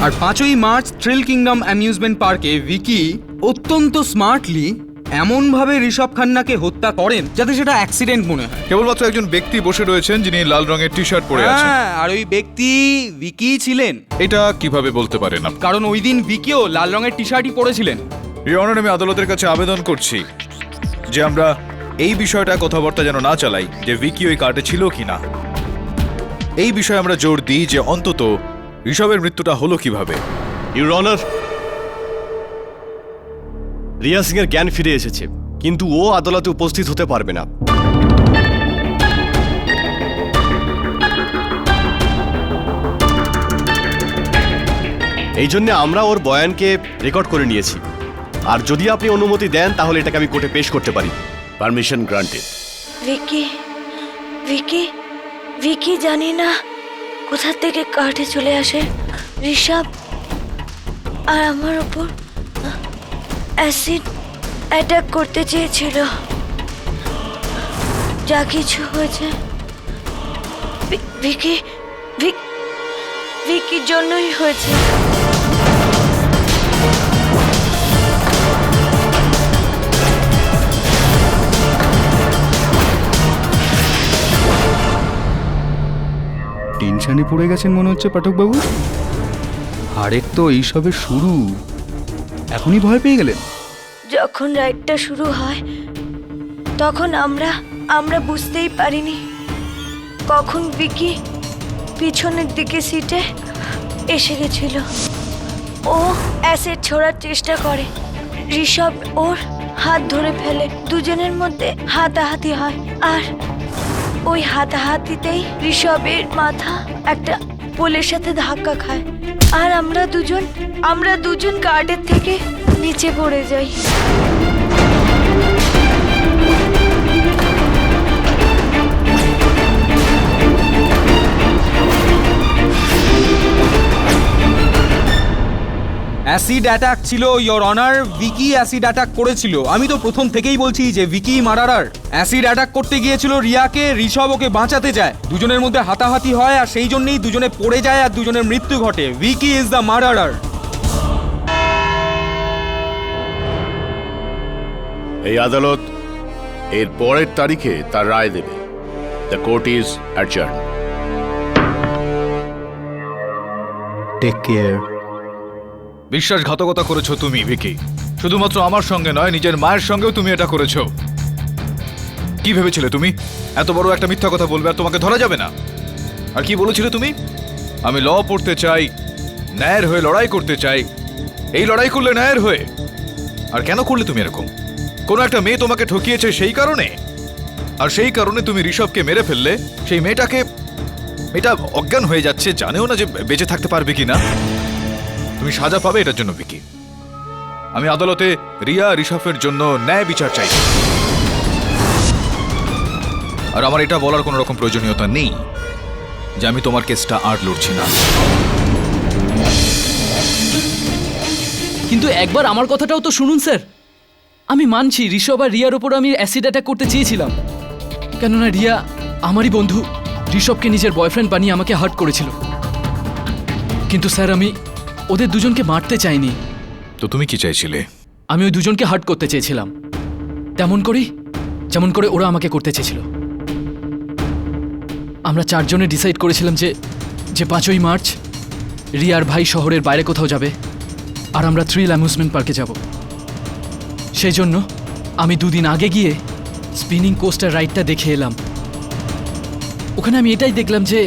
আর 5ই March thrill kingdom amusement পার্কে ভিকি অত্যন্ত smartly এমনভাবে ঋষভ খান্নাকে হত্যা করেন যাতে সেটা অ্যাক্সিডেন্ট মনে হয়। কেবলমাত্র একজন ব্যক্তি বসে রয়েছেন যিনি লাল রঙের টি শার্ট পরে আছেন। হ্যাঁ, আর ওই ব্যক্তি ভিকি ছিলেন। এটা কিভাবে বলতে পারেন আপনি? কারণ ওই দিন ভিকিও লাল রঙের টি শার্টই পরেছিলেন। ইওর অনার, আমি আদালতের কাছে আবেদন করছি যে আমরা এই বিষয়টা কথাবার্তা যেন না চালাই যে ভিকি ওই কার্ডে ছিল কিনা। এই বিষয়ে আমরা জোর দিই যে অন্তত ঋষভের মৃত্যুটা হলো কিভাবে। ইওর অনার, রিয়া সিং এর জ্ঞান ফিরে এসেছে, কিন্তু ও আদালতে উপস্থিত হতে পারবে না। এই জন্য আমরা ওর বয়ানকে রেকর্ড করে নিয়েছি, আর যদি আপনি অনুমতি দেন তাহলে এটাকে আমি কোর্টে পেশ করতে পারি। Permission granted. ভিকি ভিকি ভিকি জানি না কোথা থেকে কার্ডে চলে আসে ঋষভ আর আমার ওপর অ্যাসিড অ্যাটাক করতে চেয়েছিল। যা কিছু হয়েছে ভিকি ভিকির জন্যই হয়েছে। টেনশনে পড়ে গেছেন মনে হচ্ছে পাঠকবাবু। হারের তো এইসবের শুরু, এখনই ভয় পেয়ে গেলেন? যখন রাইডটা শুরু হয় তখন আমরা বুঝতেই পারিনি কখন ভিকি পিছনের দিকে সিটে এসে গেছিল। ও অ্যাসিড ছোড়ার চেষ্টা করে, ঋষভ ওর হাত ধরে ফেলে, দুজনের মধ্যে হাতাহাতি হয়, আর ওই হাতাহাতিতেই ঋষভের মাথা একটা পোলের সাথে ধাক্কা খায়, আর আমরা দুজন কার্ডের থেকে নিচে পড়ে যাই। অ্যাসিড অ্যাটাক ছিল your honour, Vicky acid attack করেছিল। আমি তো প্রথম থেকেই বলছি যে ভিকি মার্ডারার। অ্যাসিড অ্যাটাক করতে গিয়েছিল রিয়াকে, ঋষভ ওকে বাঁচাতে যায়, দুজনের মধ্যে হাতাহাতি হয় আর সেই জন্যই দুজনে পড়ে যায় আর দুজনের মৃত্যু ঘটে। Vicky is the murderer. এই আদালত এর পরের তারিখে তার রায় দেবে। The court is adjourn. Take care. বিশ্বাসঘাতকতা করেছো তুমি ভিকি, শুধুমাত্র আমার সঙ্গে নয়, নিজের মায়ের সঙ্গেও তুমি এটা করেছো। কি ভেবেছিলে তুমি এত বড় একটা মিথ্যা কথা বলবে আর তোমাকে ধরা যাবে না? আর কি বলেছিলে তুমি? আমি ল পড়তে চাই, ন্যায়ের হয়ে লড়াই করতে চাই, এই লড়াই করলে ন্যায়ের হয়ে। আর কেন করলে তুমি এরকম? কোনো একটা মেয়ে তোমাকে ঠকিয়েছে সেই কারণে, আর সেই কারণে তুমি ঋষভকে মেরে ফেললে। সেই মেয়েটা অজ্ঞান হয়ে যাচ্ছে, জানেও না যে বেঁচে থাকতে পারবে কিনা। তুমি সাজা পাবে এটার জন্য ভিকি। আমি আদালতে রিয়া ঋষভের জন্য ন্যায় বিচার চাই, আর আমার এটা বলার কোনো রকম প্রয়োজনীয়তা নেই যে আমি তোমার কেসটা আর লড়ছি না। কিন্তু একবার আমার কথাটাও তো শুনুন স্যার। আমি মানছি ঋষভ আর রিয়ার ওপর আমি অ্যাসিড অ্যাটাক করতে চেয়েছিলাম, কেননা রিয়া আমারই বন্ধু, ঋষভকে নিজের বয়ফ্রেন্ড বানিয়ে আমাকে হার্ট করেছিল। কিন্তু স্যার আমি ওদের দুজনকে মারতে চাইনি। তো তুমি কি চাইছিলে? আমি ওই দুজনকে হার্ট করতে চেয়েছিলাম, যেমন করে ওরা আমাকে করতে চেয়েছিল। আমরা চারজনে ডিসাইড করেছিলাম যে 5ই মার্চ রিয়ার ভাই শহরের বাইরে কোথাও যাবে, আর আমরা থ্রিল অ্যামিউজমেন্ট পার্কে যাব। সেই জন্য আমি 2 দিন আগে গিয়ে স্পিনিং কোস্টার রাইডটা দেখে এলাম। ওখানে আমি এটাই দেখলাম যে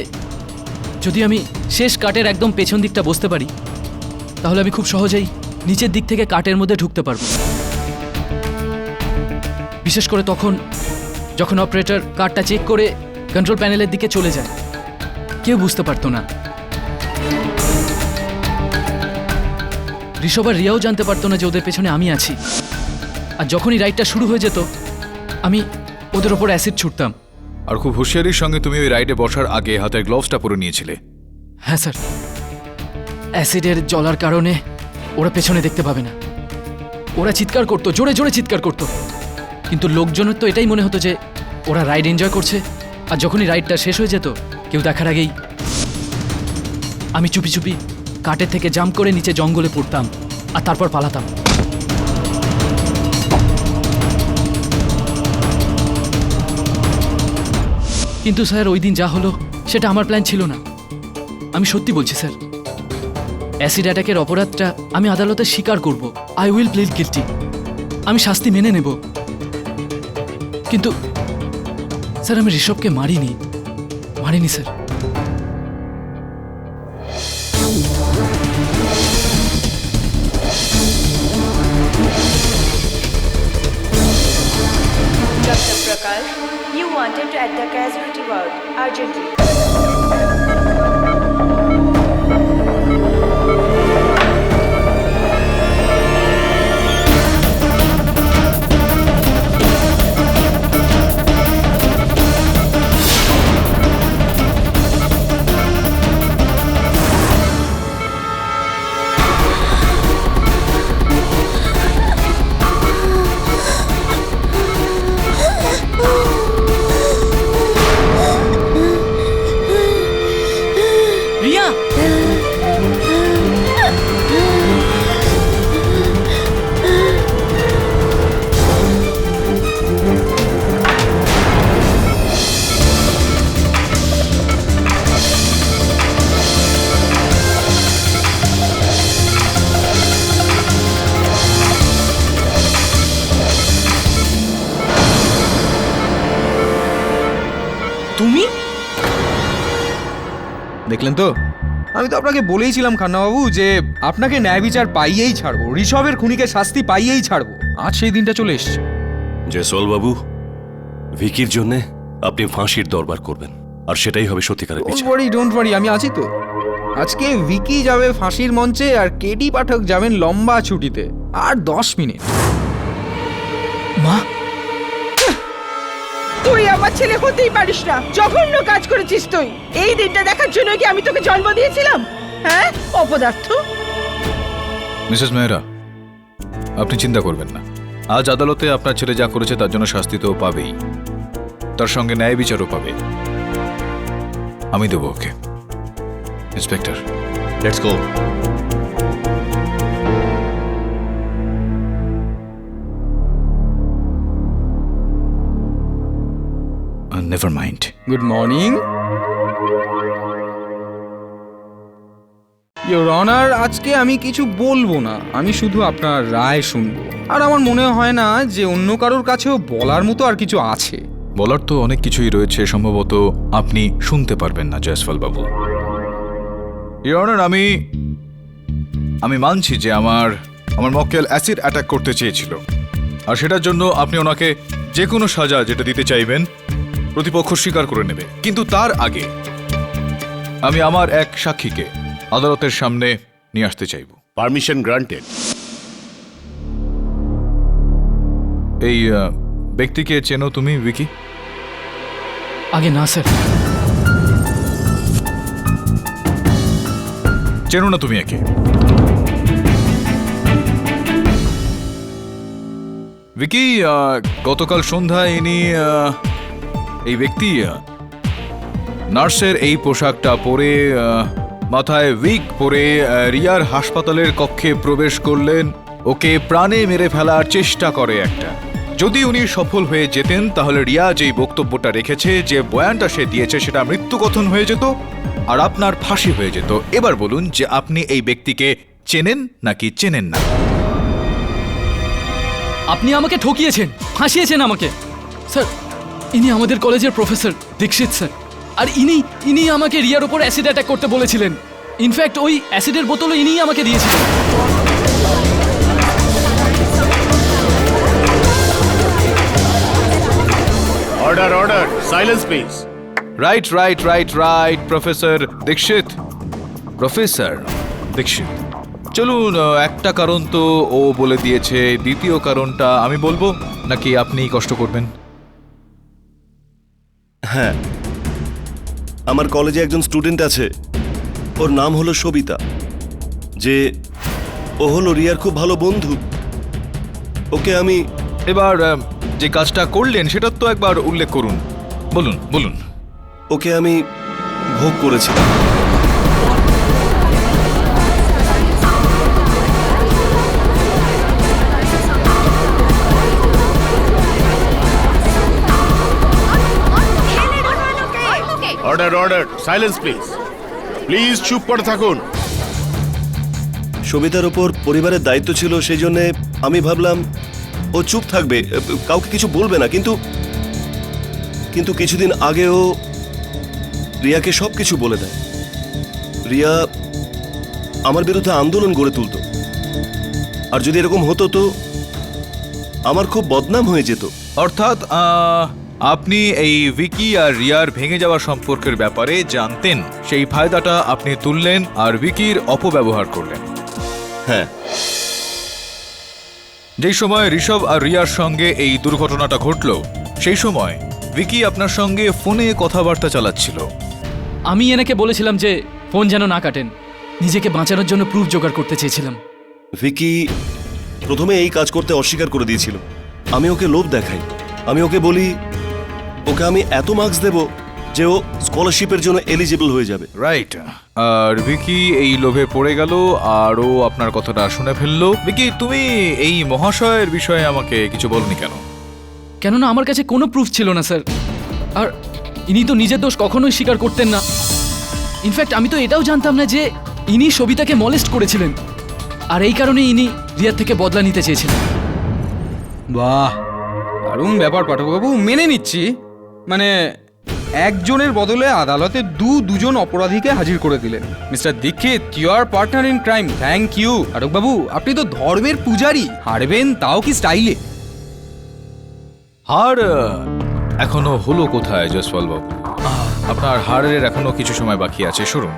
যদি আমি শেষ কাটের একদম পেছন দিকটা বসতে পারি তাহলে আমি খুব সহজেই নিচের দিক থেকে কাটের মধ্যে ঢুকতে পারবো। বিশেষ করে যখন অপারেটর কার্ডটা চেক করে কন্ট্রোল প্যানেলের দিকে চলে যায়, কেউ বুঝতে পারতো না। ঋষভ আর রিয়াও জানতে পারতো না যে ওদের পেছনে আমি আছি। আর যখনই রাইডটা শুরু হয়ে যেত আমি ওদের ওপর অ্যাসিড ছুটতাম। আর খুব হুঁশিয়ারির সঙ্গে তুমি ওই রাইডে বসার আগে হাতের গ্লোভসটা পরে নিয়েছিলে। হ্যাঁ স্যার, অ্যাসিডের জ্বলার কারণে ওরা পেছনে দেখতে পাবে না। ওরা চিৎকার করতো, জোরে জোরে চিৎকার করতো, কিন্তু লোকজনের তো এটাই মনে হতো যে ওরা রাইড এনজয় করছে। আর যখনই রাইডটা শেষ হয়ে যেত কেউ দেখার আগেই আমি চুপি চুপি কাটের থেকে জাম্প করে নিচে জঙ্গলে পড়তাম আর তারপর পালাতাম। কিন্তু স্যার ওই দিন যা হলো সেটা আমার প্ল্যান ছিল না। আমি সত্যি বলছি স্যার, অ্যাসিড অ্যাটাকের অপরাধটা আমি আদালতে স্বীকার করব। I will plead guilty. আমি শাস্তি মেনে নেব। কিন্তু স্যার আমি ঋষভকে মারিনি sir. Dr. Prakash, you wanted to add the casualty ward urgently. Riya, তুমি? দেখলেন তো, আমি তো আপনাকে বলেইছিলাম খান্নাবাবু যে আপনাকে ন্যায় বিচার পাইয়েই ছাড়বো, ঋষভের খুনিকে শাস্তি পাইয়েই ছাড়বো। আজ সেই দিনটা চলে এসছে। জয়সওয়াল বাবু, ভিকির জন্য আপনি ফাঁসির দরবার করবেন, আর সেটাই হবে সত্যিকারের বিচার। ডোন্ট ওয়ারি, আমি আছি তো। আজকে ভিকি যাবে ফাঁসির মঞ্চে আর কেডি পাঠক যাবেন লম্বা ছুটিতে। আর 10 মিনিট। মা, তুই আমার ছেলে হতেই পারিস না। জঘন্য কাজ করেছিস তুই। এই দিনটা দেখার জন্য কি আমি তোকে জন্ম দিয়েছিলাম? হ্যাঁ, অপদার্থ। মিসেস মেহরা, আপনি চিন্তা করবেন না। আজ আদালতে আপনার ছেলে যা করেছে তার জন্য শাস্তি তো পাবেই, তার সঙ্গে ন্যায় বিচারও পাবে। আমি দেবো okay. Inspector, let's go. Never mind. Good morning your honour. আজকে আমি কিছু বলবো না, আমি শুধু আপনার রায় শুনবো। আর আমার মনে হয় না যে অন্য কারোর কাছেও বলার মতো আর কিছু আছে। বলার তো অনেক কিছুই রয়েছে, সম্ভবত আপনি শুনতে পারবেন না জয়সওয়াল বাবু। ইওর অনার, আমি মানছি যে আমার মক্কেল অ্যাসিড অ্যাটাক করতে চেয়েছিল, আর সেটার জন্য আপনি ওনাকে যে কোনো সাজা যেটা দিতে চাইবেন প্রতিপক্ষ স্বীকার করে নেবে। কিন্তু তার আগে আমি আমার এক সাক্ষীকে আদালতের সামনে নিয়ে আসতে চাইব। Permission granted. এই ব্যক্তিকে চেনো তুমি, ভিকি? আগে না স্যার। চেনো না তুমি একে? ভিকি, গতকাল সন্ধ্যায় ইনি এই ব্যক্তি নার্সের এই পোশাকটা পরে, মাথায় উইগ পরে রিয়ার হাসপাতালের কক্ষে প্রবেশ করলেন। ওকে প্রাণে মেরে ফেলার চেষ্টা করে একটা। যদি উনি সফল হয়ে যেতেন তাহলে রিয়া যেই বক্তব্যটা রেখেছে, যে বয়ানটা সে দিয়েছে, সেটা মৃত্যুকথন হয়ে যেত আর আপনার ফাঁসি হয়ে যেত। এবার বলুন যে আপনি এই ব্যক্তিকে চেনেন নাকি চেনেন না? আপনি আমাকে ঠকিয়েছেন, ফাঁসিয়েছেন আমাকে। স্যার, ইনি আমাদের কলেজের প্রফেসর দীক্ষিত স্যার। আর ইনি আমাকে রিয়ার উপর অ্যাসিড অ্যাটাক করতে বলেছিলেন। ইনফ্যাক্ট ওই অ্যাসিডের বোতলও ইনিই আমাকে দিয়েছিলেন। Order, order, silence please. Right right right right professor Dixit. Professor Dixit, চলুন, একটা কারণ তো ও বলে দিয়েছে, দ্বিতীয় কারণটা আমি বলবো নাকি আপনি কষ্ট করবেন? হ্যাঁ, আমার কলেজে একজন স্টুডেন্ট আছে, ওর নাম হলো সবিতা, যে ও হলো রিয়ার খুব ভালো বন্ধু। ওকে আমি এবার যে কাজটা করলেন সেটা তো একবার উল্লেখ করুন, বলুন বলুন। ওকে আমি ভোগ করেছিলাম। Order order, silence please. Please চুপ করে থাকুন। সবিতার ওপর পরিবারের দায়িত্ব ছিল, সেই জন্য আমি ভাবলাম ও চুপ থাকবে, কাউকে কিছু বলবে না। কিন্তু কিন্তু কিছুদিন আগে ও রিয়াকে সবকিছু বলে দেয়। রিয়া আমার বিরুদ্ধে আন্দোলন গড়ে তুলতো, আর যদি এরকম হতো তো আমার খুব বদনাম হয়ে যেত। অর্থাৎ আপনি এই ভিকি আর রিয়ার ভেঙে যাওয়া সম্পর্কের ব্যাপারে জানতেন, সেই ফায়দাটা আপনি তুললেন আর ভিকির অপব্যবহার করলেন। হ্যাঁ, যেই সময় ঋষভ আর রিয়ার সঙ্গে এই দুর্ঘটনাটা ঘটলো, সেই সময় ভিকি আপনার সঙ্গে ফোনে কথাবার্তা চালাচ্ছিল। আমি এনাকে বলেছিলাম যে ফোন যেন না কাটেন, নিজেকে বাঁচানোর জন্য প্রুফ জোগাড় করতে চেয়েছিলাম। ভিকি প্রথমে এই কাজ করতে অস্বীকার করে দিয়েছিল। আমি ওকে লোভ দেখাই, আমি ওকে বলি ওকে আমি এত মার্কস দেব যে ও স্কলারশিপের জন্য এলিজিবল হয়ে যাবে। রাইট। আর ভিকি এই লোভে পড়ে গেল আর ও আপনার কথাটা শুনে ফেললো। ভিকি, তুমি এই মহাশয়ের বিষয়ে আমাকে কিছু বলনি কেন? কেননা আমার কাছে কোনো প্রুফ ছিল না স্যার, আর ইনি তো নিজের দোষ কখনোই স্বীকার করতেন না। ইনফ্যাক্ট আমি তো এটাও জানতাম না যে ইনি সবিতাকে মলেস্ট করেছিলেন, আর এই কারণে ইনি রিয়ার থেকে বদলা নিতে চেয়েছিলেন। বাহ, দারুণ ব্যাপার পাঠকবাবু, মেনে নিচ্ছি। মানে একজনের বদলে আদালতে দুজন অপরাধীকে হাজির করে দিলেন। Mister Dixit, you are partner in crime. Thank you. পাঠকবাবু, আপনি তো ধর্মের পূজারী, হারবেন তাও কি স্টাইলে। হার এখনো হলো কোথায় জয়সওয়াল বাবু? আপনার হারের এখনো কিছু সময় বাকি আছে। শুনুন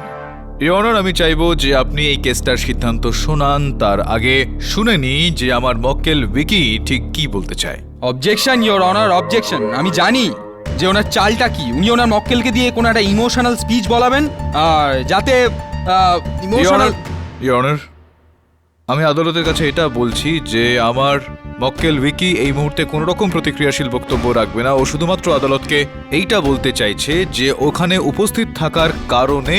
ইওর অনার, আমি চাইবো যে আপনি এই কেসটার সিদ্ধান্ত শোনান, তার আগে শুনে নি যে আমার মক্কেল ভিকি ঠিক কি বলতে চায়। Objection your honour, objection. আমি জানি যে ওনার চালটা কি। উনি ওনার মক্কেলকে দিয়ে কোনো একটা ইমোশনাল স্পিচ বলাবেন, আর যাতে ইমোশনাল। ইওর অনার, আমি আদালতের কাছে এটা বলছি যে আমার মক্কেল ভিকি এই মুহূর্তে কোনো রকম প্রতিক্রিয়াশীল বক্তব্য রাখবে না। ও শুধুমাত্র আদালতকে এইটা বলতে চাইছে যে ওখানে উপস্থিত থাকার কারণে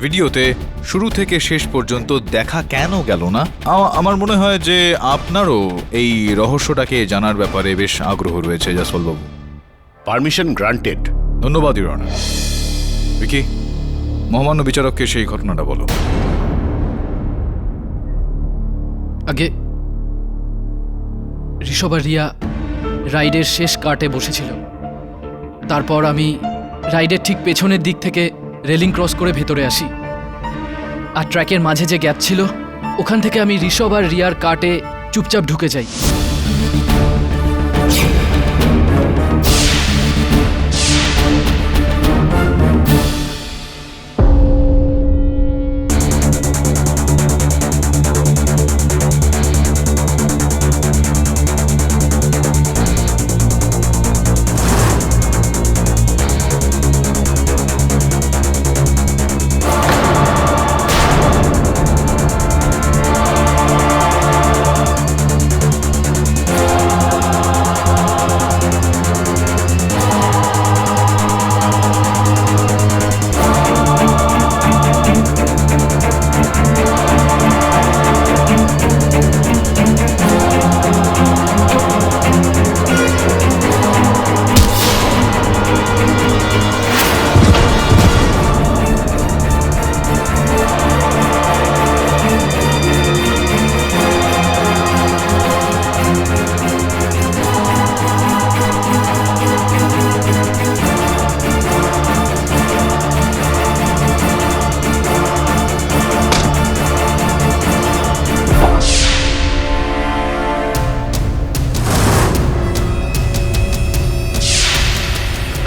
ভিডিওতে শুরু থেকে শেষ পর্যন্ত দেখা কেন গেল না। আমার মনে হয় যে আপনারও এই রহস্যটাকে জানার ব্যাপারে বেশ আগ্রহ রয়েছে জয়সওয়াল বাবু। Permission granted. ধন্যবাদ ইওর অনার। ভিকি, মহামান্য বিচারককে সেই ঘটনাটা বলো। আগে ঋষভ আর রিয়া রাইডের শেষ কার্টে বসেছিল। তারপর আমি রাইডের ঠিক পেছনের দিক থেকে রেলিং ক্রস করে ভেতরে আসি, আর ট্র্যাকের মাঝে যে গ্যাপ ছিল ওখান থেকে আমি ঋষভ আর রিয়ার কার্টে চুপচাপ ঢুকে যাই।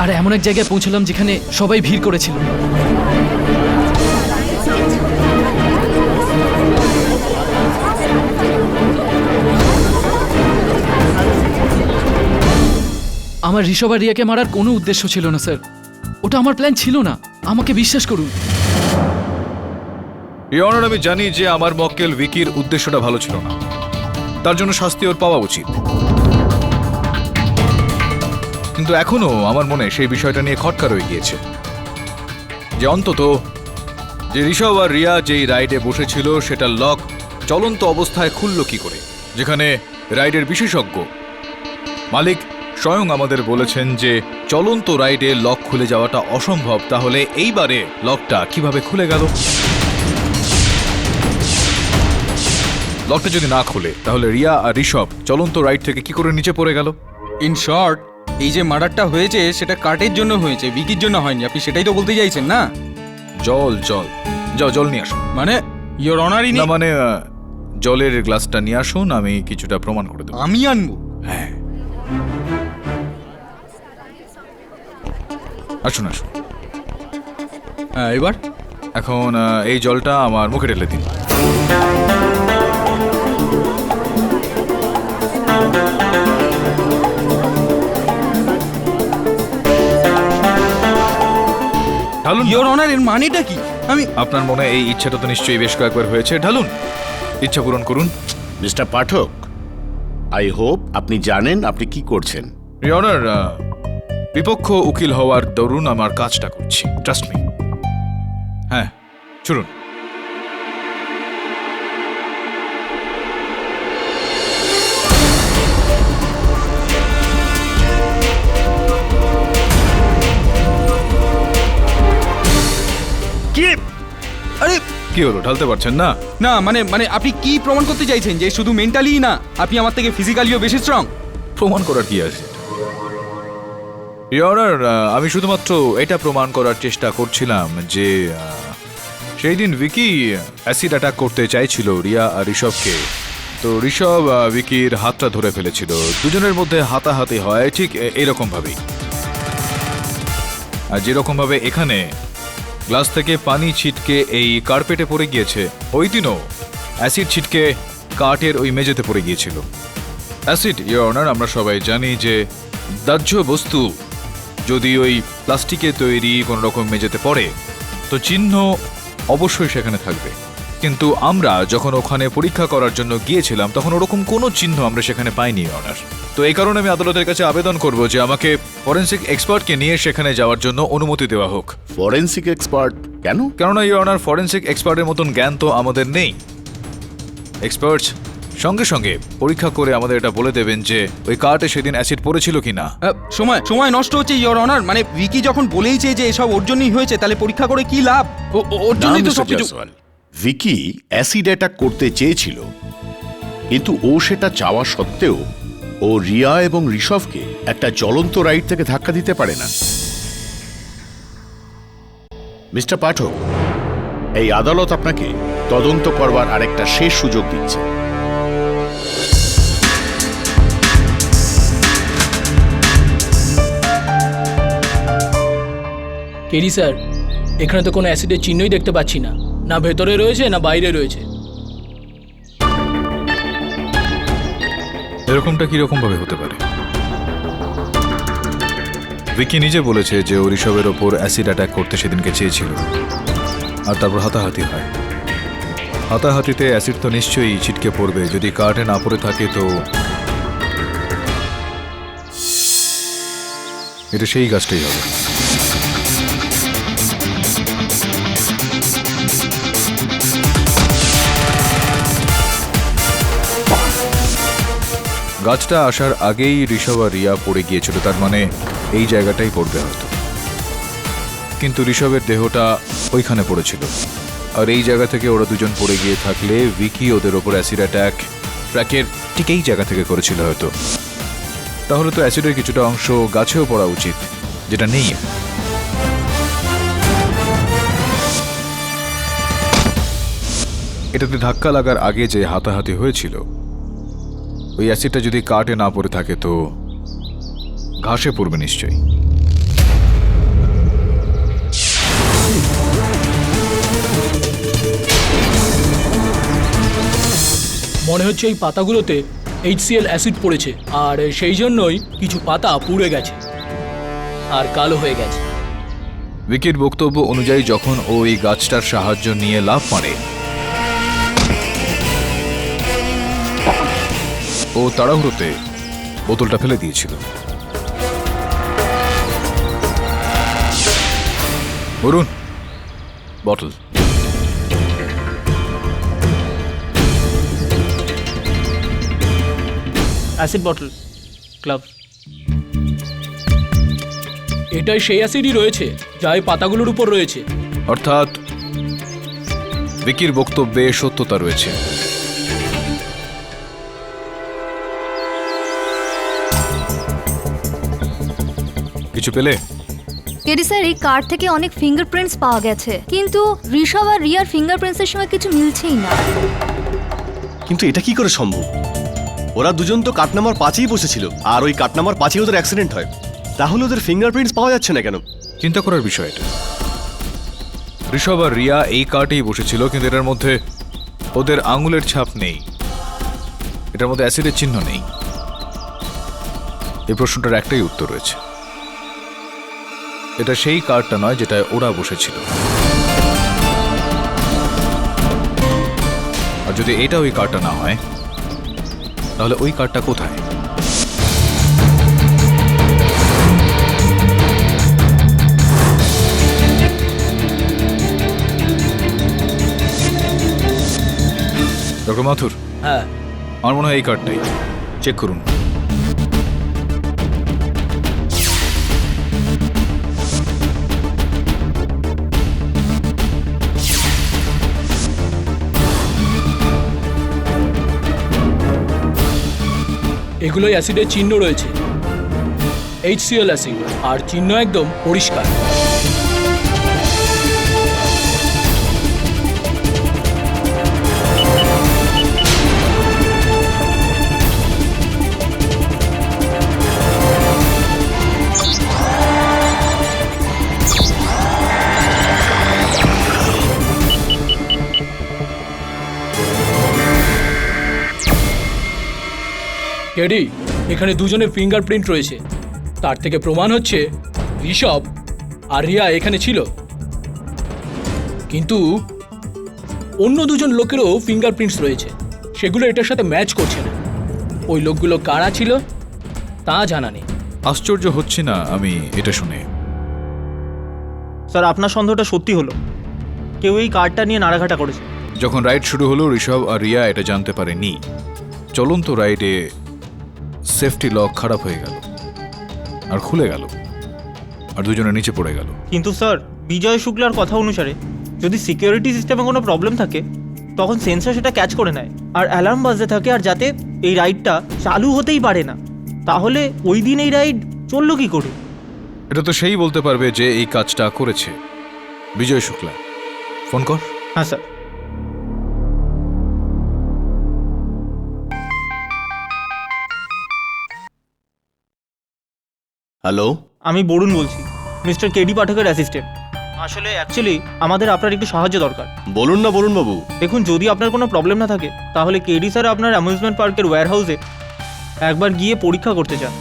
আর এমন এক জায়গায় পৌঁছলাম যেখানে সবাই ভিড় করেছিল। আমার ঋষভ আর রিয়াকে মারার কোনো উদ্দেশ্য ছিল না স্যার, ওটা আমার প্ল্যান ছিল না, আমাকে বিশ্বাস করুন। ইওর অনার, আমি জানি যে আমার মক্কেল ভিকির উদ্দেশ্যটা ভালো ছিল না, তার জন্য শাস্তি ওর পাওয়া উচিত। কিন্তু এখনো আমার মনে সেই বিষয়টা নিয়ে খটকা রয়ে গিয়েছে যে অন্তত যে ঋষভ আর রিয়া যেই রাইডে বসেছিল সেটা লক চলন্ত অবস্থায় খুলল কি করে, যেখানে রাইডের বিশেষজ্ঞ মালিক স্বয়ং আমাদের বলেছেন যে চলন্ত রাইডে লক খুলে যাওয়াটা অসম্ভব, তাহলে এইবারে লকটা কিভাবে খুলে গেল? লকটা যদি না খুলে তাহলে রিয়া আর ঋষভ চলন্ত রাইড থেকে কি করে নিচে পড়ে গেল? ইন শর্ট, এই যে মার্ডারটা হয়েছে সেটা কার্টের জন্য হয়েছে, ভিকির জন্য হয়নি। আপনি সেটাই তো বলতে চাইছেন না? জল জল যাও, জল নিয়ে আসুন। মানে ইওর অনারই না মানে জলের গ্লাসটা নিয়ে আসুন, আমি কিছুটা প্রমাণ করে দেবো। আমি আনবো? হ্যাঁ, আসুন আসুন। হ্যাঁ, এবার এখন এই জলটা আমার মুখে ঢেলে দিন। ঢালুন। ইওর অনার, এর মানেটা কি? আমি আপনার মনে এই ইচ্ছাটা তো নিশ্চয়ই বেশ কয়েকবার হয়েছে, ঢালুন, ইচ্ছা পূরণ করুন। মিস্টার পাঠক, আই হোপ আপনি জানেন আপনি কি করছেন। অনার, বিপক্ষ উকিল হওয়ার দরুন আমার কাজটা করছি, ট্রাস্ট মি। হ্যাঁ, চলুন। কি? আরে কি হলো, ঢালতে পারছেন না? না, মানে আপনি কি প্রমাণ করতে চাইছেন যে শুধু মেন্টালি না, আপনি আমার থেকে ফিজিক্যালিও বেশি স্ট্রং? প্রমাণ করার কি আছে? অনার, আমি শুধুমাত্র এটা প্রমাণ করার চেষ্টা করছিলাম যে সেই দিন ভিকি অ্যাসিড অ্যাটাক করতে চাইছিল রিয়া আর ঋষভকে। তো ঋষভ ভিকির হাতটা ধরে ফেলেছিল, দুজনের মধ্যে হাতাহাতি হয় ঠিক এরকম ভাবেই। আর যেরকম ভাবে এখানে গ্লাস থেকে পানি ছিটকে এই কার্পেটে পড়ে গিয়েছে, ওই দিনও অ্যাসিড ছিটকে কাঠের ওই মেঝেতে পড়ে গিয়েছিল। অ্যাসিড, ইওর অনার, আমরা সবাই জানি যে দাহ্য বস্তু যদি ওই প্লাস্টিকে তৈরি কোনো রকম মেঝেতে পড়ে তো চিহ্ন অবশ্যই সেখানে থাকবে। কিন্তু আমরা যখন ওখানে পরীক্ষা করার জন্য গিয়েছিলাম তখন ওরকম কোনো চিহ্ন আমরা সেখানে পাইনি অনার। তো এই কারণে আমি আদালতের কাছে আবেদন করব যে আমাকে ফরেন্সিক এক্সপার্টকে নিয়ে সেখানে যাওয়ার জন্য অনুমতি দেওয়া হোক। ফরেন্সিক এক্সপার্ট কেন? কেননা ইওর অনার, ফরেন্সিক এক্সপার্টের মতন জ্ঞান তো আমাদের নেই। এক্সপার্টস সঙ্গে সঙ্গে পরীক্ষা করে আমাদের এটা বলে দেবেন যে ওই কার্টে সেদিন অ্যাসিড পড়েছিল কিনা। সময় নষ্ট হচ্ছে ইওর অনার। মানে ভিকি যখন বলেইছে যে এসব ওর জন্যই হয়েছে, তাহলে পরীক্ষা করে কি লাভ? ওর না, জন্যই তো মিস্টার সবকিছু। জয়সওয়াল, ভিকি অ্যাসিড অ্যাটাক করতে চেয়েছিল, কিন্তু ও সেটা চাওয়া সত্ত্বেও ও রিয়া এবং ঋষভকে একটা জ্বলন্ত রাইড থেকে ধাক্কা দিতে পারে না। মিস্টার পাঠক, এই আদালত আপনাকে তদন্ত করবার আরেকটা শেষ সুযোগ দিচ্ছে। কেরি স্যার, এখানে তো কোনো অ্যাসিডের চিহ্নই দেখতে পাচ্ছি না, না ভেতরে রয়েছে না বাইরে রয়েছে। এরকমটা কিরকম ভাবে হতে পারে? ভিকি নিজে বলেছে যে ও ঋষভের ওপর অ্যাসিড অ্যাটাক করতে সেদিনকে চেয়েছিল, আর তারপর হাতাহাতি হয়। হাতাহাতিতে অ্যাসিড তো নিশ্চয়ই ছিটকে পড়বে, যদি কার্টে না পড়ে থাকে তো এটা সেই গাছটাই হবে। গাছটা আসার আগেই ঋষভ আর রিয়া পড়ে গিয়েছিল, তার মানে এই জায়গাটাই পড়বে হয়তো। কিন্তু ঋষভের দেহটা ওইখানে পড়েছিল, আর এই জায়গা থেকে ওরা দুজন পড়ে গিয়ে থাকলে ভিকি ওদের ওপর অ্যাসিড অ্যাটাক ট্র্যাকের ঠিক এই জায়গা থেকে করেছিল হয়তো। তাহলে তো অ্যাসিডের কিছুটা অংশ গাছেও পড়া উচিত, যেটা নেই। এটাতে ধাক্কা লাগার আগে যে হাতাহাতি হয়েছিল, ওই অ্যাসিডটা যদি কাটে না পড়ে থাকে তো ঘাসে পড়বে নিশ্চয়ই। মনে হচ্ছে এই পাতাগুলোতে HCl অ্যাসিড পড়েছে, আর সেই জন্যই কিছু পাতা পুড়ে গেছে আর কালো হয়ে গেছে। ভিকির বক্তব্য অনুযায়ী যখন ও এই গাছটার সাহায্য নিয়ে লাফ মারে, ও তাড়াহুড়োতে বোতলটা ফেলে দিয়েছিল। Varun, bottle. Acid bottle, gloves. এটাই সেই অ্যাসিডই রয়েছে যা এই পাতাগুলোর উপর রয়েছে। অর্থাৎ ভিকির বক্তব্যে সত্যতা রয়েছে। কিছু পেলে? কেডি স্যার, এই কার্ড থেকে অনেক ফিঙ্গারপ্রিন্টস পাওয়া গেছে, কিন্তু ঋষভ আর রিয়ার ফিঙ্গারপ্রিন্টসের সঙ্গে কিছু মিলছেই না। কিন্তু এটা কি করে সম্ভব? ওরা দুজন তো কাট নাম্বার 5-এই বসেছিল, আর ওই কাট নাম্বার 5-এই ওদের অ্যাক্সিডেন্ট হয়। তাহলে ওদের ফিঙ্গারপ্রিন্টস পাওয়া যাচ্ছে না কেন? চিন্তা করার বিষয় এটা। ঋষভ আর রিয়া এই কার্টেই বসেছিল, কিন্তু এটার মধ্যে ওদের আঙুলের ছাপ নেই, এটার মধ্যে অ্যাসিডের চিহ্ন নেই। এই প্রশ্নটার একটাই উত্তর রয়েছে, এটা সেই কার্ডটা নয় যেটায় ওরা বসেছিল। আর যদি এটা ওই কার্ডটা না হয়, তাহলে ওই কার্ডটা কোথায়? ডক্টর মাথুর, হ্যাঁ, আমার মনে হয় এই কার্ডটাই। চেক করুন। এগুলোই অ্যাসিডের চিহ্ন রয়েছে, HCl অ্যাসিড, আর চিহ্ন একদম পরিষ্কার। কেডি, এখানে দুজনের ফিঙ্গারপ্রিন্ট রয়েছে, তার থেকে প্রমাণ হচ্ছে ঋষভ আর রিয়া এখানে ছিল। কিন্তু অন্য দুজন লোকেরও ফিঙ্গারপ্রিন্টস রয়েছে, সেগুলো এটার সাথে ম্যাচ করছে না। ওই লোকগুলো কারা ছিল তা জানা নেই। আশ্চর্য হচ্ছে না আমি এটা শুনে। স্যার, আপনার সন্দেহটা সত্যি হলো, কেউ এই কার্ডটা নিয়ে নাড়াঘাটা করেছে। যখন রাইড শুরু হলো, ঋষভ আর রিয়া এটা জানতে পারেনি। চলন্ত রাইডে সেফটি লক খারাপ হয়ে গেল আর খুলে গেল, আর দুজনে নিচে পড়ে গেল। কিন্তু স্যার, বিজয় শুক্লার কথা অনুসারে যদি সিকিউরিটি সিস্টেমে কোনো প্রবলেম থাকে, তখন সেন্সর সেটা ক্যাচ করে নেয় আর অ্যালার্ম বাজতে থাকে, আর যাতে এই রাইডটা চালু হতেই পারে না। তাহলে ওই দিন এই রাইড চললো কি করে? এটা তো সেই বলতে পারবে যে এই কাজটা করেছে। বিজয় শুক্লা, ফোন কর। হ্যাঁ স্যার। হ্যালো, আমি বরুণ বলছি, মিস্টার কেডি পাঠকের অ্যাসিস্ট্যান্ট। আসলে অ্যাকচুয়ালি আমাদের আপনার একটু সাহায্য দরকার। বলুন না বরুণ বাবু। দেখুন, যদি আপনার কোনো প্রবলেম না থাকে, তাহলে কেডি স্যার আপনার অ্যামিউজমেন্ট পার্কের ওয়্যারহাউসে একবার গিয়ে পরীক্ষা করতে চান,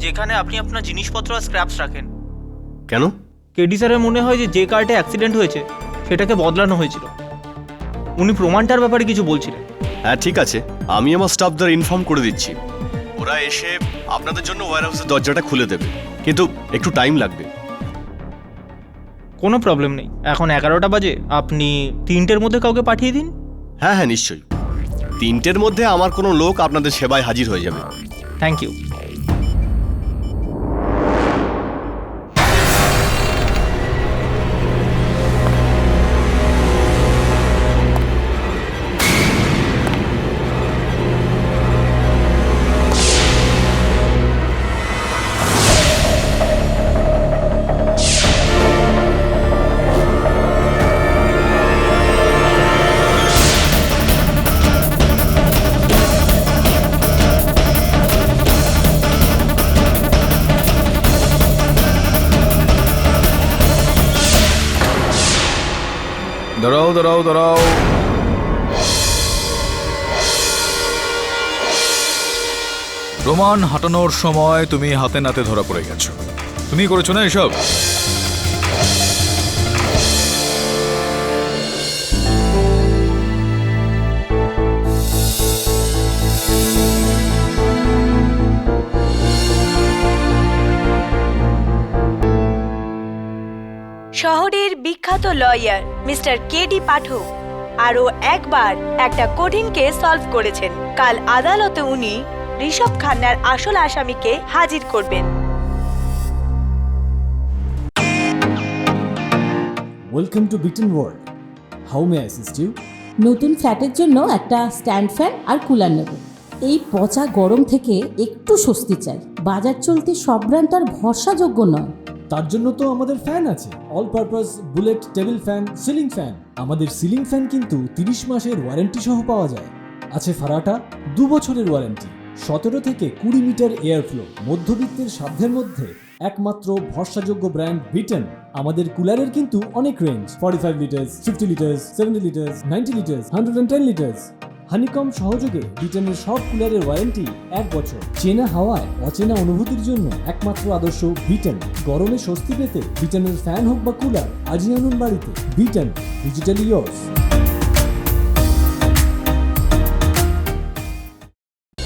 যেখানে আপনি আপনার জিনিসপত্র আর স্ক্র্যাপস রাখেন। কেন? কেডি স্যারের মনে হয় যে কার্টে অ্যাক্সিডেন্ট হয়েছে সেটাকে বদলানো হয়েছিল। উনি প্রমাণটার ব্যাপারে কিছু বলছিলেন। হ্যাঁ, ঠিক আছে, আমি আমার স্টাফদের ইনফর্ম করে দিচ্ছি। ওরা এসে আপনাদের জন্য ওয়্যারহাউসের দরজাটা খুলে দেবে, কিন্তু একটু টাইম লাগবে। কোনো প্রবলেম নেই, এখন 11টা বাজে, আপনি 3টের মধ্যে কাউকে পাঠিয়ে দিন। হ্যাঁ হ্যাঁ, নিশ্চয়ই। 3টের মধ্যে আমার কোনো লোক আপনাদের সেবায় হাজির হয়ে যাবে। Thank you. দাঁড়াও দাঁড়াও দাঁড়াও, প্রমাণ হাঁটানোর সময় তুমি হাতে নাতে ধরা পড়ে গেছো। তুমি করেছো না এসব? শহরের বিখ্যাত লয়ার মিস্টার কেডি পাঠক আরও একবার একটা কঠিন কেস সলভ করেছেন। কাল আদালতে উনি ঋষভ খান্নার আসল আসামিকে হাজির করবেন। Welcome to Bitten World. How may I assist you? নতুন ফ্ল্যাটের জন্য একটা স্ট্যান্ড ফ্যান আর কুলার নেব। এই পচা গরম থেকে একটু স্বস্তি চাই। বাজার চলতে সব ব্র্যান্ড আর ভরসাযোগ্য নয়। তার জন্য তো আমাদের ফ্যান আছে, all purpose bullet table fan, ceiling fan. আমাদের সিলিং ফ্যান কিন্তু 30 মাসের ওয়ারেন্টি সহ পাওয়া যায়। আছে ফারাটা 2 বছরের ওয়ারেন্টি, 17 থেকে 20 মিটার এয়ার ফ্লো। মধ্যবিত্তের সাধ্যের মধ্যে একমাত্র ভরসাযোগ্য ব্র্যান্ড বিটেন। আমাদের কুলারের কিন্তু অনেক range, 45 litres, 50 litres, 70 litres, 90 litres, 110 litres. Honeycomb সহযোগে বিটেনের সব কুলারের ওয়ারেন্টি 1 বছর। চেনা হাওয়ায় অচেনা অনুভূতির জন্য একমাত্র আদর্শ বিটেন। গরমে স্বস্তি পেতে বিটেনের ফ্যান হোক বা কুলার, আজই আনুন বাড়িতে। Beaten, digitally yours.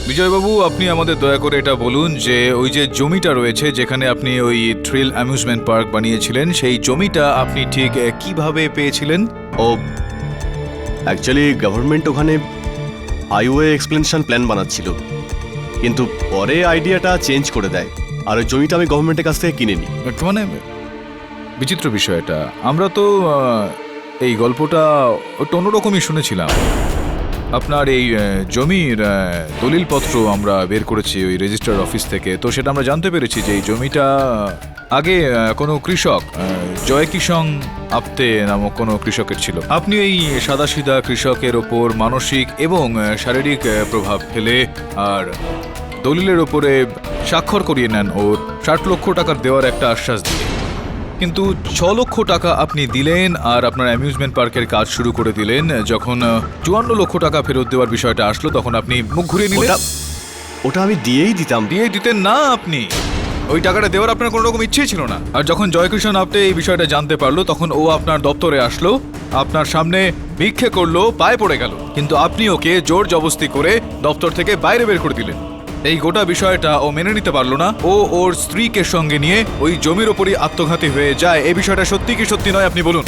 বিজয়বাবু, আপনি আমাদের দয়া করে এটা বলুন যে ওই যে জমিটা রয়েছে যেখানে আপনি ওই থ্রিল অ্যামিউজমেন্ট পার্ক বানিয়েছিলেন, সেই জমিটা আপনি ঠিক কিভাবে পেয়েছিলেন? ও অ্যাকচুয়ালি গভর্নমেন্ট ওখানে হাইওয়ে এক্সপ্লেনেশন প্ল্যান বানাচ্ছিল, কিন্তু পরে আইডিয়াটা চেঞ্জ করে দেয়, আর ওই জমিটা আমি গভর্নমেন্টের কাছ থেকে কিনে নিই। একটু মানে বিচিত্র বিষয় এটা। আমরা তো এই গল্পটা একটু অন্যরকমই শুনেছিলাম। আপনার এই জমির দলিলপত্র আমরা বের করেছি ওই রেজিস্ট্রার অফিস থেকে, তো সেটা আমরা জানতে পেরেছি যে এই জমিটা আগে কোনো কৃষক জয়কিষণ আপতে নামক কোনো কৃষকের ছিল। আপনি এই সাদাসিধা কৃষকের ওপর মানসিক এবং শারীরিক প্রভাব ফেলে আর দলিলের ওপরে স্বাক্ষর করিয়ে নেন ও 60 লক্ষ টাকার দেওয়ার একটা আশ্বাস দিয়ে, কিন্তু 6 লক্ষ টাকা আপনি দিলেন আর আপনার অ্যামিউজমেন্ট পার্কের কাজ শুরু করে দিলেন। যখন 54 লক্ষ টাকা ফেরত দেওয়ার বিষয়টা আসলো তখন আপনি মুখ ঘুরিয়ে নিলেন। ওটা আমি দিয়েই দিতেন না আপনি। ওই টাকাটা দেওয়ার আপনার কোনো রকম ইচ্ছেই ছিল না। আর যখন জয়কিষণ আপনি এই বিষয়টা জানতে পারলো তখন ও আপনার দপ্তরে আসলো, আপনার সামনে ভিক্ষে করলো, পায়ে পড়ে গেল, কিন্তু আপনি ওকে জোর জবস্তি করে দপ্তর থেকে বাইরে বের করে দিলেন। এই গোটা বিষয়টা ও মেনে নিতে পারলো না। ও ওর স্ত্রীকে সঙ্গে নিয়ে ওই জমির ওপরই আত্মঘাতী হয়ে যায়। এই বিষয়টা সত্যি কি সত্যি নয় আপনি বলুন।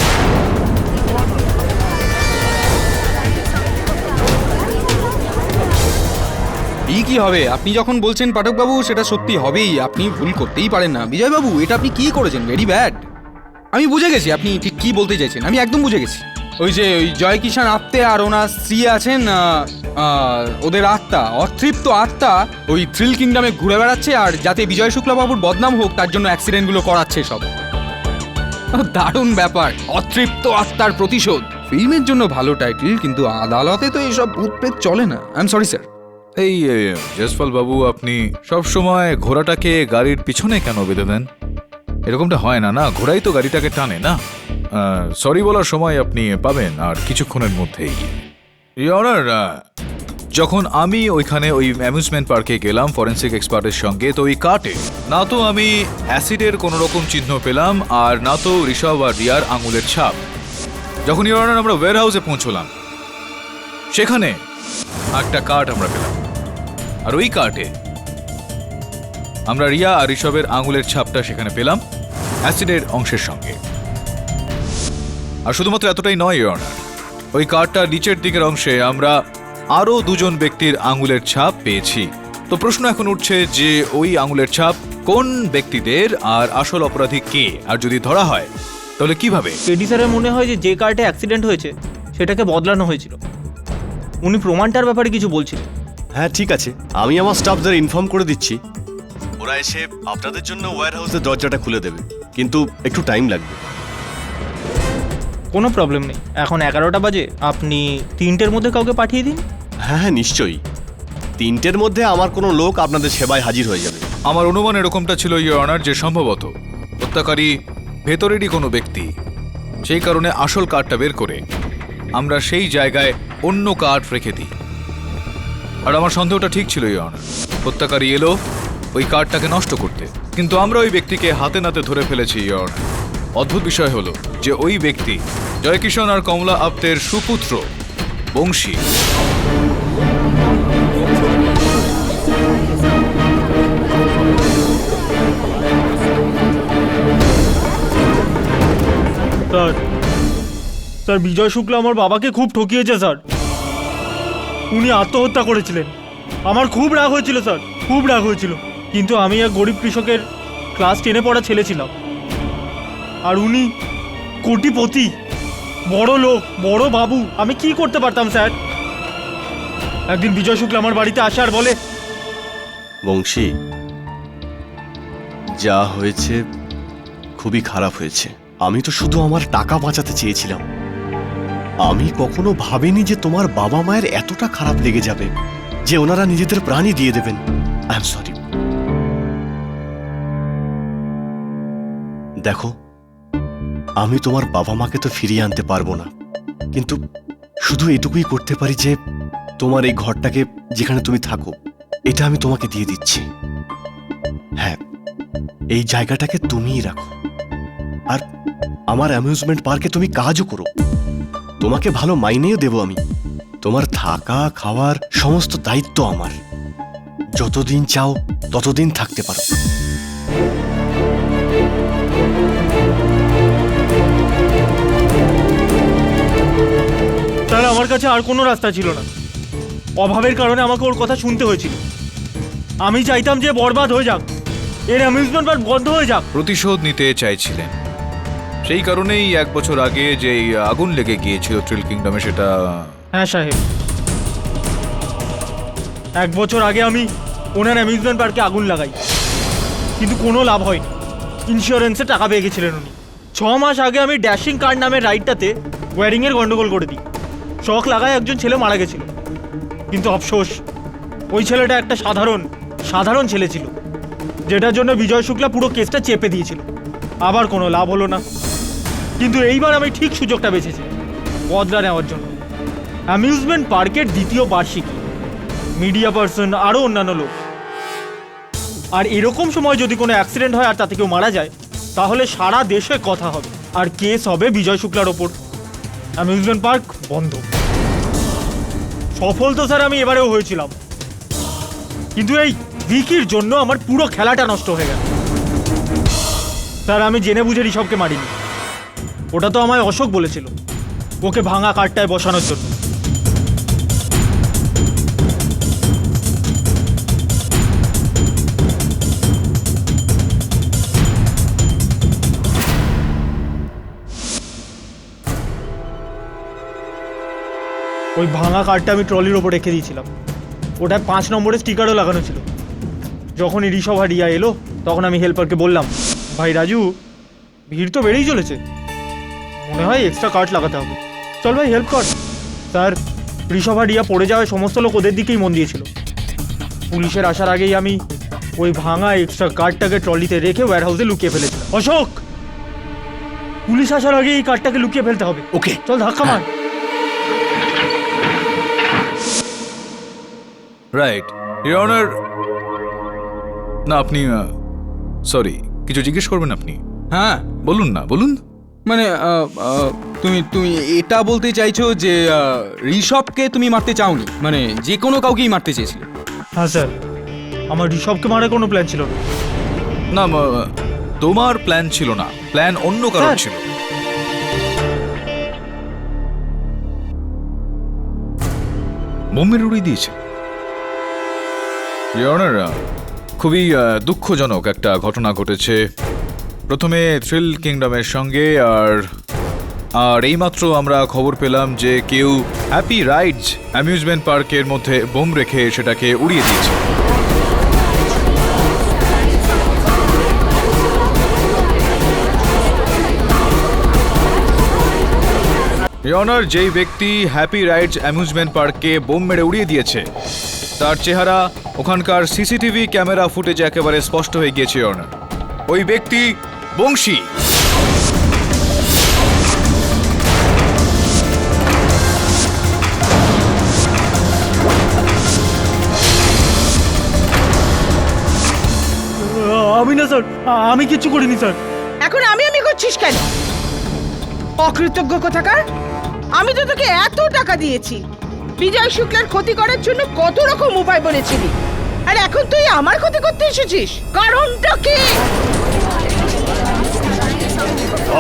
কি হবে? আপনি যখন বলছেন পাঠকবাবু সেটা সত্যি হবেই, আপনি ভুল করতেই পারেন না। বিজয়বাবু, এটা আপনি কি করেছেন? Very bad. আমি বুঝে গেছি আপনি ঠিক কি বলতে চাইছেন, আমি একদম বুঝে গেছি। ওই যে ওই জয়কিষণ আপতে আর ওনার স্ত্রী আছেন, ওদের আত্মা, অতৃপ্ত আত্মা ওই থ্রিল কিংডমে ঘুরে বেড়াচ্ছে আর যাতে বিজয় শুক্লাবাবুর বদনাম হোক তার জন্য অ্যাক্সিডেন্টগুলো করাচ্ছে সব। দারুণ ব্যাপার, অতৃপ্ত আত্মার প্রতিশোধ। ফিল্মের জন্য ভালো টাইটেল, কিন্তু আদালতে তো এইসব ভূত প্রেত চলে না। I am sorry sir. এই জয়সওয়াল বাবু, আপনি সব সময় ঘোড়াটাকে গাড়ির পিছনে কেন বেঁধে দেন? এরকমটা হয় না, না ঘোড়াই তো গাড়িটাকে টানে না। সরি বলার সময় আপনি পাবেন আর কিছুক্ষণের মধ্যেই। অনার, যখন আমি ওইখানে ওই অ্যামিউজমেন্ট পার্কে গেলাম ফরেন্সিক এক্সপার্টের সঙ্গে, তো ওই কার্টে না তো আমি অ্যাসিডের কোনো রকম চিহ্ন পেলাম আর না তো ঋষভ আর রিয়ার আঙুলের ছাপ। যখন অনার আমরা ওয়্যার হাউসে পৌঁছলাম সেখানে একটা কার্ড আমরা পেলাম, আর ওই কার্টে আমরা রিয়া আর ঋষভের আঙুলের ছাপটা সেখানে পেলাম অ্যাসিডের অংশের সঙ্গে। আর শুধুমাত্র এতটাই নয় ইওর অনার, ওই কার্ডটার নিচের দিকের অংশে আমরা আরও 2জন ব্যক্তির আঙুলের ছাপ পেয়েছি। তো প্রশ্ন এখন উঠছে যে ওই আঙুলের ছাপ কোন ব্যক্তিদের আর আসল অপরাধী কে, আর যদি ধরা হয় তাহলে কিভাবে? কেডি স্যারের মনে হয় যে কার্টে অ্যাক্সিডেন্ট হয়েছে সেটাকে বদলানো হয়েছিল। উনি প্রমাণটার ব্যাপারে কিছু বলছিলেন। হ্যাঁ ঠিক আছে, আমি আমার স্টাফদের ইনফর্ম করে দিচ্ছি, ওরা এসে আপনাদের জন্য ওয়্যার হাউসের দরজাটা খুলে দেবে, কিন্তু একটু টাইম লাগবে। কোনো প্রবলেম নেই, এখন 11টা বাজে, আপনি 3টের মধ্যে কাউকে পাঠিয়ে দিন। হ্যাঁ হ্যাঁ নিশ্চয়ই, 3টের মধ্যে আমার কোনো লোক আপনাদের সেবায় হাজির হয়ে যাবে। আমার অনুমান এরকমটা ছিল ইওর অনার, যে সম্ভবত হত্যাকারী ভেতরেরই কোনো ব্যক্তি, সেই কারণে আসল কার্ডটা বের করে আমরা সেই জায়গায় অন্য কার্ড রেখে দিই। আর আমার সন্দেহটা ঠিক ছিল ইওর অনার, হত্যাকারী এলো ওই কার্ডটাকে নষ্ট করতে, কিন্তু আমরা ওই ব্যক্তিকে হাতে নাতে ধরে ফেলেছি ইওর অনার। অদ্ভুত বিষয় হলো যে ওই ব্যক্তি জয়কিষণ আর কমলা আপতের সুপুত্র বংশী। স্যার বিজয় শুক্লা আমার বাবাকে খুব ঠকিয়েছে স্যার। উনি আত্মহত্যা করেছিলেন। আমার খুব রাগ হয়েছিল স্যার, খুব রাগ হয়েছিল, কিন্তু আমি এক গরিব কৃষকের ক্লাস 10-এ পড়া ছেলে ছিলাম, আর উনি কোটিপতি, বড় লোক, বড় বাবু, আমি কি করতে পারতাম স্যার? একদিন বিজয় শুক্লা আমার বাড়িতে আসে আর বলে, বংশী, যা হয়েছে খুবই খারাপ হয়েছে। আমি তো শুধু আমার টাকা বাঁচাতে চেয়েছিলাম। আমি কখনো ভাবিনি যে তোমার বাবা মায়ের এতটা খারাপ লেগে যাবে যে ওনারা নিজেদের প্রাণই দিয়ে দেবেন। I am sorry. দেখো, আমি তোমার বাবা মাকে তো ফিরিয়ে আনতে পারবো না, কিন্তু শুধু এটুকুই করতে পারি যে তোমার এই ঘরটাকে, যেখানে তুমি থাকো, এটা আমি তোমাকে দিয়ে দিচ্ছি। হ্যাঁ, এই জায়গাটাকে তুমিই রাখো, আর আমার অ্যামিউজমেন্ট পার্কে তুমি কাজও করো। তোমাকে ভালো মাইনেও দেবো আমি। তোমার থাকা খাওয়ার সমস্ত দায়িত্ব আমার। যতদিন চাও ততদিন থাকতে পারো। স্যার আমার কাছে আর কোনো রাস্তা ছিল না। অভাবের কারণে আমাকে ওর কথা শুনতে হয়েছিল। আমি চাইতাম যে বরবাদ হয়ে যাক, এর অ্যামিউজমেন্ট পার্ক বন্ধ হয়ে যাক। প্রতিশোধ নিতে চাইছিলেন, সেই কারণেই 1 বছর আগে যে আগুন লেগে গিয়েছিল থ্রিল কিংডমে, সেটা... হ্যাঁ সাহেব, 1 বছর আগে আমি ওনার অ্যামিউজমেন্ট পার্কে আগুন লাগাই, কিন্তু কোনো লাভ হয়নি। ইন্স্যুরেন্সে টাকা পেয়ে গেছিলেন উনি। 6 মাস আগে আমি ড্যাশিং কার্ড নামের রাইডটাতে ওয়ারিংয়ের গন্ডগোল করে দিই। শখ লাগায় একজন ছেলে মারা গেছিল, কিন্তু আফসোস ওই ছেলেটা একটা সাধারণ ছেলে ছিল, যেটার জন্য বিজয় শুক্লা পুরো কেসটা চেপে দিয়েছিল। আবার কোনো লাভ হলো না। কিন্তু এইবার আমি ঠিক সুযোগটা বেছেছি বদলা নেওয়ার জন্য। অ্যামিউজমেন্ট পার্কের 2য় বার্ষিকী, মিডিয়া পার্সন, আরও অন্যান্য লোক। আর এরকম সময় যদি কোনো অ্যাক্সিডেন্ট হয় আর তাতে কেউ মারা যায়, তাহলে সারা দেশে কথা হবে আর কেস হবে বিজয় শুক্লার ওপর। অ্যামিউজমেন্ট পার্ক বন্ধ। সফল তো স্যার আমি এবারেও হয়েছিলাম, কিন্তু এই ভিকির জন্য আমার পুরো খেলাটা নষ্ট হয়ে গেল। স্যার আমি জেনে বুঝে ঋষভকে মারিনি। ওটা তো আমায় অশোক বলেছিল ওকে ভাঙা কার্ডটায় বসানোর জন্য। ওই ভাঙা কার্ডটা আমি ট্রলির ওপর রেখে দিয়েছিলাম। ওটায় 5 নম্বরের স্টিকারও লাগানো ছিল। যখন ঋষভ আর রিয়া এলো, তখন আমি হেল্পারকে বললাম, ভাই রাজু, ভিড় তো বেড়েই চলেছে, মনে হয় এক্সট্রা কার্ড লাগাতে হবে, চল ভাই হেল্প কর। স্যার ঋষভ আর রিয়া পড়ে যাওয়ায় সমস্ত লোক ওদের দিকেই মন দিয়েছিল। পুলিশের আসার আগেই আমি ওই ভাঙা এক্সট্রা কার্ডটাকে ট্রলিতে রেখে ওয়্যার হাউসে লুকিয়ে ফেলেছিলাম। অশোক, পুলিশ আসার আগে এই কার্ডটাকে লুকিয়ে ফেলতে হবে। ওকে, চল ধাক্কা মার। Right, your honour. না, আপনি সরি, কিছু জিজ্ঞেস করবেন আপনি? হ্যাঁ বলুন না, বলুন। মানে তুমি এটা বলতে চাইছো যে ঋষভকে তুমি মারতে চাওনি, মানে যে কোনো কাউকেই মারতে চেয়েছিলে? হ্যাঁ স্যার, আমার ঋষভকে মারার কোনো প্ল্যান ছিল না। না, তোমার প্ল্যান ছিল না, প্ল্যান অন্য কারণ ছিল। বোমের উড়িয়ে দিয়েছে। ইওর অনার, খুবই দুঃখজনক একটা ঘটনা ঘটেছে প্রথমে থ্রিল কিংডমের সঙ্গে, আর এইমাত্র আমরা খবর পেলাম যে কেউ হ্যাপি রাইডস অ্যামিউজমেন্ট পার্কের মধ্যে বোম রেখে সেটাকে উড়িয়ে দিয়েছে। ইওর অনার, যেই ব্যক্তি হ্যাপি রাইডস অ্যামিউজমেন্ট পার্ককে বোম মেরে উড়িয়ে দিয়েছে, তার চেহারা ওখানকার সিসিটিভি ক্যামেরা ফুটেজে একেবারে স্পষ্ট হয়ে গিয়েছে। ইওর অনার, ওই ব্যক্তি বংশী। আমি না স্যার, আমি কিচ্ছু করিনি স্যার। এখন আমি করছিস কেন? অকৃতজ্ঞ কোথাকার! আমি তো তোকে এত টাকা দিয়েছি, বিজয় শুক্লার ক্ষতি করার জন্য কত রকম উপায় বলেছিলি, আর এখন তুই আমার ক্ষতি করতে এসেছিস? কারণটা কি?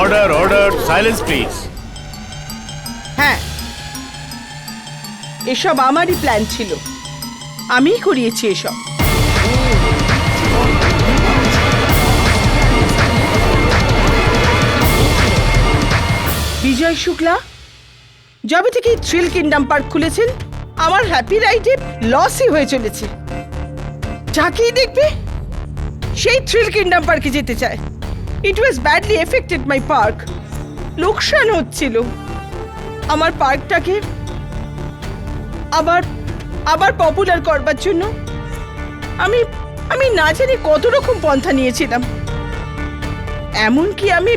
Order, order, silence please. হ্যাঁ, এসব আমারই প্ল্যান ছিল, আমিই করিয়েছি এসব। বিজয় শুক্লা, যবে থেকে থ্রিল কিংডম পার্ক খুলেছেন আমার হ্যাপি রাইডে লসই হয়ে চলেছে। যাকেই দেখবে সেই থ্রিল কিংডম পার্কে যেতে চায়। ইট ওয়াজ ব্যাডলি এফেক্টেড মাই পার্ক। লোকসান হচ্ছিল। আমার পার্কটাকে আবার আবার পপুলার করবার জন্য আমি আমি না জানি কত রকম পন্থা নিয়েছিলাম। এমনকি আমি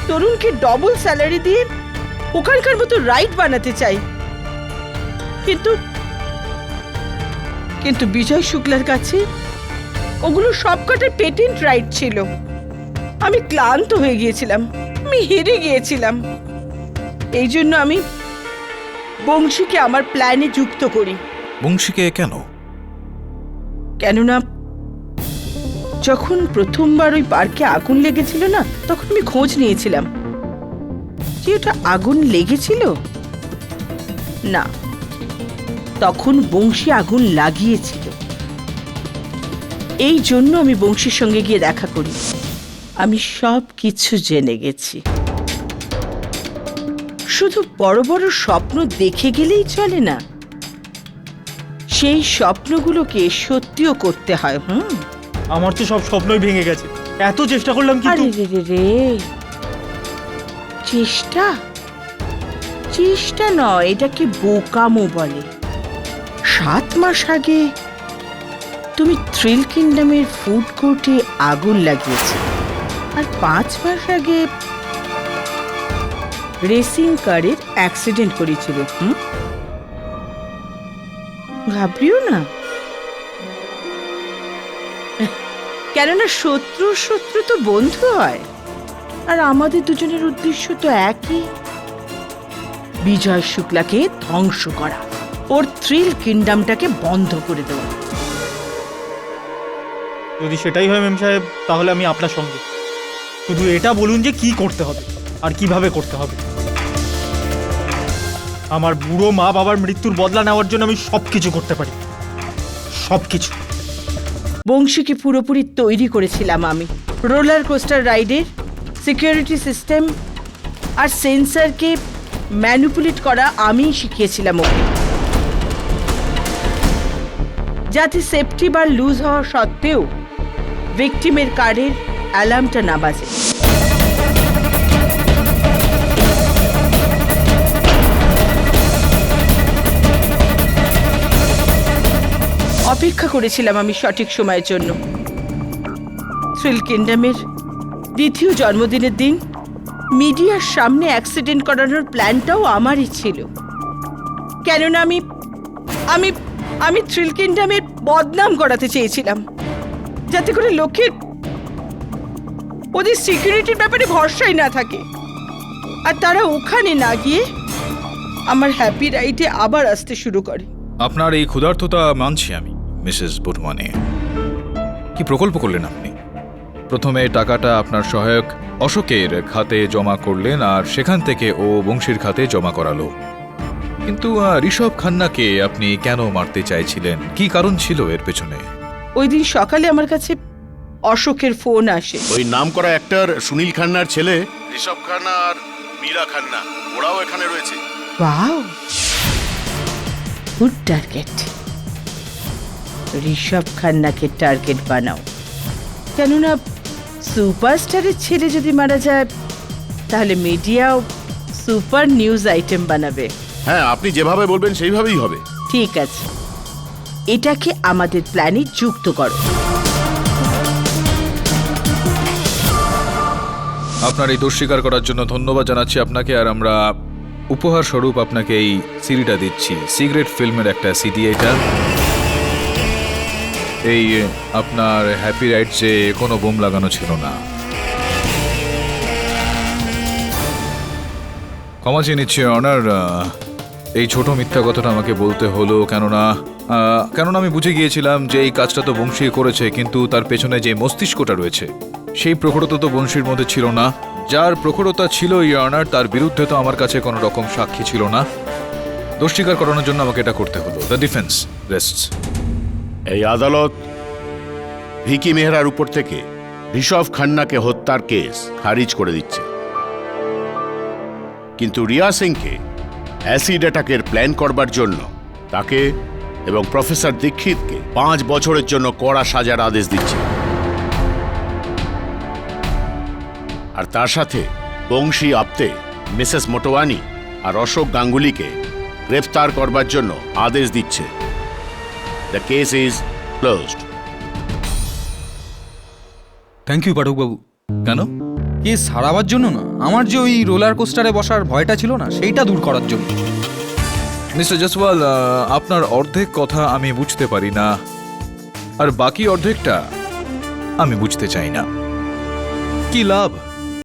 তরুণকে ডবল স্যালারি দিয়ে ওখানকার মতো রাইড বানাতে চাই, কিন্তু কিন্তু বিজয় শুক্লার কাছে ওগুলো সবকটাই পেটেন্ট রাইট ছিল। আমি ক্লান্ত হয়ে গিয়েছিলাম, আমি হেরে গিয়েছিলাম। এই জন্য আমি বংশীকে আমার প্ল্যানে যুক্ত করি। বংশীকে কেন? কেননা যখন প্রথমবার ওই পার্কে আগুন লেগেছিল না, তখন আমি খোঁজ নিয়েছিলাম যে ওটা আগুন লেগেছিল না, তখন বংশী আগুন লাগিয়েছিল। এই জন্য আমি বংশীর সঙ্গে গিয়ে দেখা করি। আমি সব কিছু জেনে গেছি। শুধু বড় বড় স্বপ্ন দেখে গেলেই চলে না, সেই স্বপ্নগুলোকে সত্যিও করতে হয়। আমার তো সব স্বপ্নই ভেঙে গেছে। এত চেষ্টা করলাম আরে কিন্তু রে রে রে, চেষ্টা চেষ্টা নয়, এটাকে বোকামো বলে। 7 মাস আগে তুমি থ্রিল কিংডমের ফুড কোর্টে আগুন লাগিয়েছে, আর 5 মাস আগে রেসিং কারের অ্যাক্সিডেন্ট করেছিল। ঘাবড়িও না, কেননা শত্রু শত্রু তো বন্ধু হয়, আর আমাদের দুজনের উদ্দেশ্য তো একই, বিজয় শুক্লাকে ধ্বংস করা, ওর থ্রিল কিংডমটাকে বন্ধ করে দেওয়া। যদি সেটাই হয় মেম সাহেব, তাহলে আমি আপনার সঙ্গে। শুধু এটা বলুন যে কি করতে হবে আর কিভাবে করতে হবে। আমার বুড়ো মা বাবার মৃত্যুর বদলা নেওয়ার জন্য আমি সবকিছু করতে পারি, সবকিছু। বংশীকে পুরোপুরি তৈরি করেছিলাম আমি। রোলার কোস্টার রাইডের সিকিউরিটি সিস্টেম আর সেন্সরকে ম্যানিপুলেট করা আমিই শিখিয়েছিলাম ওকে, যাতে সেফটি বার লুজ হওয়া সত্ত্বেও ভিকটিমের কারের অ্যালার্মটা না বাজে। অপেক্ষা করেছিলাম আমি সঠিক সময়ের জন্য। থ্রিল কিংডমের দ্বিতীয় জন্মদিনের দিন মিডিয়ার সামনে অ্যাক্সিডেন্ট করানোর প্ল্যানটাও আমারই ছিল, কেননা আমি আমি আমি থ্রিল কিংডমের বদনাম করাতে চেয়েছিলাম, যাতে করে লোকের ওদের সিকিউরিটির ব্যাপারে ভরসাই না থাকে, আর তারা ওখানে না গিয়ে আমার হ্যাপি রাইডে আবার আসতে শুরু করে। আপনার এই ক্ষুধার্ততা মানছি আমি, মিসেস বুটমানি। কি প্রকল্প করলেন আপনি? প্রথমে টাকাটা আপনার সহায়ক অশোকের খাতে জমা করলেন, আর সেখান থেকে ও বংশীর খাতে জমা করালো। কিন্তু ঋষভ খান্নাকে আপনি কেন মারতে চাইছিলেন? কি কারণ ছিল এর পেছনে? ওই দিন সকালে আমার কাছে অশোকের ফোন আসে। ওই নামকরা অ্যাক্টর সুনীল খান্নার ছেলে ঋষভ খান্না আর মীরা খান্না, ওরাও এখানে রয়েছে। Wow, good target. ঋষভ খান্নাকে টার্গেট বানাও, কেননা সুপারস্টারের ছেলে যদি মারা যায় তাহলে মিডিয়াও সুপার নিউজ আইটেম বানাবে। হ্যাঁ, আপনি যেভাবে বলবেন সেইভাবেই হবে। ঠিক আছে, এটাকে আমাদের প্ল্যানে যুক্ত করো। আপনার এই দোষ স্বীকার করার জন্য ধন্যবাদ জানাচ্ছি আপনাকে, আর আমরা উপহার স্বরূপ আপনাকে এই সিডিটা দিচ্ছি। সিগারেট ফিল্মের একটা সিডি এটা। এই আপনার হ্যাপি রাইডসে কোনো বোম লাগানো ছিল না। ক্ষমা চেয়ে নিচ্ছি অনার, এই ছোট মিথ্যা কথাটা আমাকে বলতে হলো, কেননা আমি বুঝে গিয়েছিলাম যে এই কাজটা তো বংশী করেছে, কিন্তু তার পেছনে যে মস্তিষ্কটা রয়েছে সেই প্রখরতা তো বংশীর মধ্যে ছিল না। যার প্রখরতা ছিল অনার, তার বিরুদ্ধে তো আমার কাছে কোনো রকম সাক্ষী ছিল না। দোষ স্বীকার করানোর জন্য আমাকে এটা করতে হলো। The defence রেস্টস। এই আদালত ভিকি মেহরার উপর থেকে ঋষভ খান্নাকে হত্যার কেস খারিজ করে দিচ্ছে। কিন্তু রিয়া সিংকে অ্যাসিড অ্যাটাকের প্ল্যান করবার জন্য তাকে এবং প্রফেসর দীক্ষিতকে 5 বছরের জন্য কড়া সাজার আদেশ দিচ্ছে। আর তার সাথে বংশী আপ্তে, মিসেস মোটোয়ানি আর অশোক গাঙ্গুলিকে গ্রেফতার করবার জন্য আদেশ দিচ্ছে। The case is closed. Thank you পাঠকবাবু। কেন? কেস হারাবার জন্য না, আমার যে ওই রোলার কোস্টারে বসার ভয়টা ছিল না, সেইটা দূর করার জন্য। মিস্টার জসওয়াল, আপনার অর্ধেক কথা আমি বুঝতে পারি না, আর বাকি অর্ধেকটা আমি বুঝতে চাই না। কি লাভ